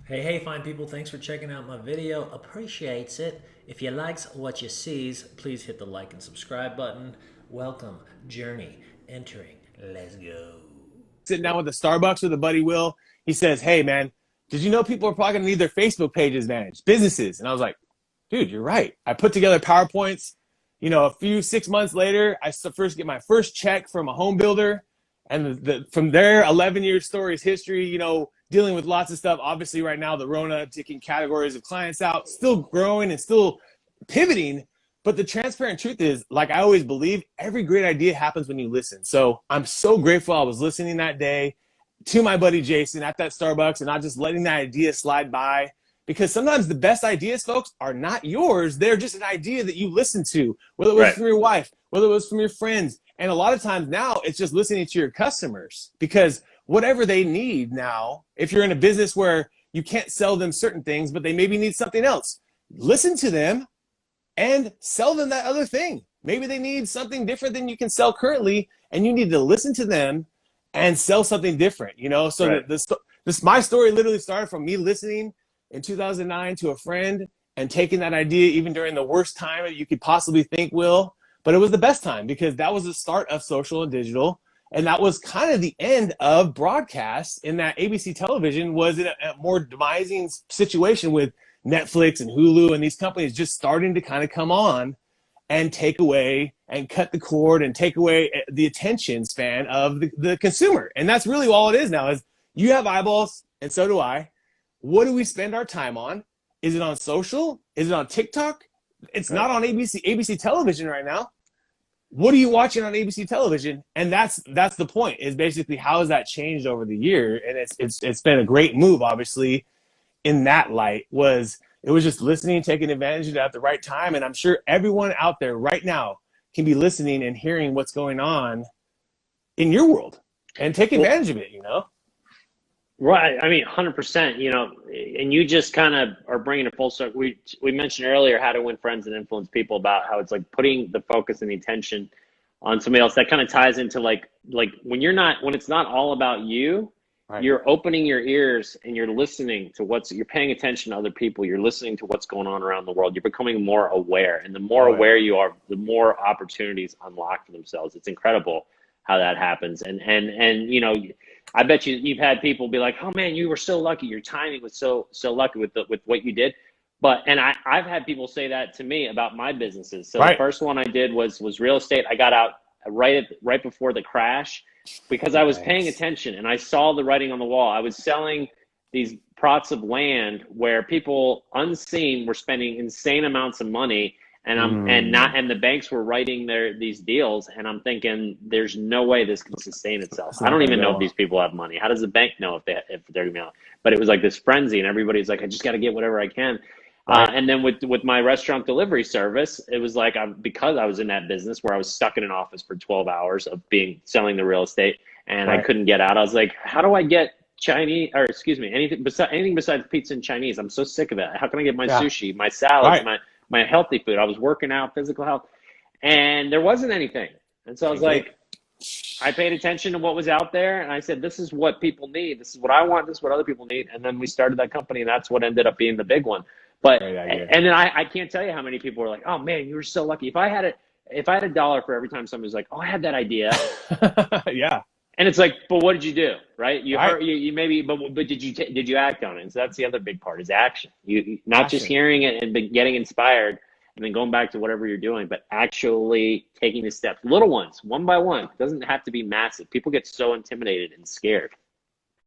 Hey, fine people, thanks for checking out my video. Appreciates it. If you likes what you sees, please hit the like and subscribe button. Welcome, journey, entering. Let's go. Sitting down with the Starbucks with a buddy Will. He says, "Hey man, did you know people are probably gonna need their Facebook pages managed, businesses?" And I was like, "Dude, you're right." I put together PowerPoints. A few 6 months later, I first get my first check from a home builder, and from there, 11 year stories history. Dealing with lots of stuff. Obviously, right now, the Rona taking categories of clients out, still growing and still pivoting. But the transparent truth is, like I always believe, every great idea happens when you listen. So I'm so grateful I was listening that day to my buddy Jason at that Starbucks and not just letting that idea slide by. Because sometimes the best ideas, folks, are not yours. They're just an idea that you listened to, whether it was Right. from your wife, whether it was from your friends. And a lot of times now it's just listening to your customers because whatever they need now, if you're in a business where you can't sell them certain things, but they maybe need something else, listen to them and sell them that other thing. Maybe they need something different than you can sell currently, and you need to listen to them and sell something different. So Right. this my story literally started from me listening in 2009 to a friend and taking that idea even during the worst time that you could possibly think, Will. But it was the best time because that was the start of social and digital. And that was kind of the end of broadcast in that ABC television was in a more demising situation with Netflix and Hulu and these companies just starting to kind of come on and take away and cut the cord and take away the attention span of the consumer. And that's really all it is now is you have eyeballs and so do I. What do we spend our time on? Is it on social? Is it on TikTok? It's Right. not on ABC television right now. What are you watching on ABC television? And that's the point is basically how has that changed over the year? And it's been a great move, obviously, in that light was it was just listening, taking advantage of it at the right time. And I'm sure everyone out there right now can be listening and hearing what's going on in your world and take Well, advantage of it. right. I mean, 100%, and you just kind of are bringing it full circle. We mentioned earlier how to win friends and influence people about how it's like putting the focus and the attention on somebody else. That kind of ties into like when it's not all about you, Right. you're opening your ears and you're listening to you're paying attention to other people. You're listening to what's going on around the world. You're becoming more aware. And the more Oh yeah. aware you are, the more opportunities unlock for themselves. It's incredible how that happens. And I bet you've had people be like, "Oh man, you were so lucky. Your timing was so lucky with what you did." I've had people say that to me about my businesses. So the Right. first one I did was real estate. I got out right before the crash because I was paying Nice. attention and I saw the writing on the wall. I was selling these plots of land where people unseen were spending insane amounts of money and the banks were writing these deals, and I'm thinking there's no way this can sustain itself. It's I not don't gonna even know if go. these people have money. How does the bank know if they're gonna be on? But it was like this frenzy, and everybody's like, I just got to get whatever I can. Right. And then with my restaurant delivery service, it was like because I was in that business where I was stuck in an office for 12 hours of selling the real estate, and I Right. couldn't get out. I was like, how do I get Chinese, or excuse me, anything besides pizza and Chinese? I'm so sick of it. How can I get my Yeah. sushi, my salads, Right. my healthy food? I was working out, physical health, and there wasn't anything. And so I was Can't get it. like, I paid attention to what was out there, and I said, this is what people need. This is what I want. This is what other people need. And then we started that company, and that's what ended up being the big one. But Great idea. and then I can't tell you how many people were like, oh man, you were so lucky. If I had a dollar for every time somebody was like, oh, I had that idea. Yeah. And it's like, but what did you do? Right? You Right. heard you maybe, but did you act on it? And so that's the other big part is action. Not just Action. hearing it and getting inspired and then going back to whatever you're doing, but actually taking the steps, little ones, one by one. It doesn't have to be massive. People get so intimidated and scared.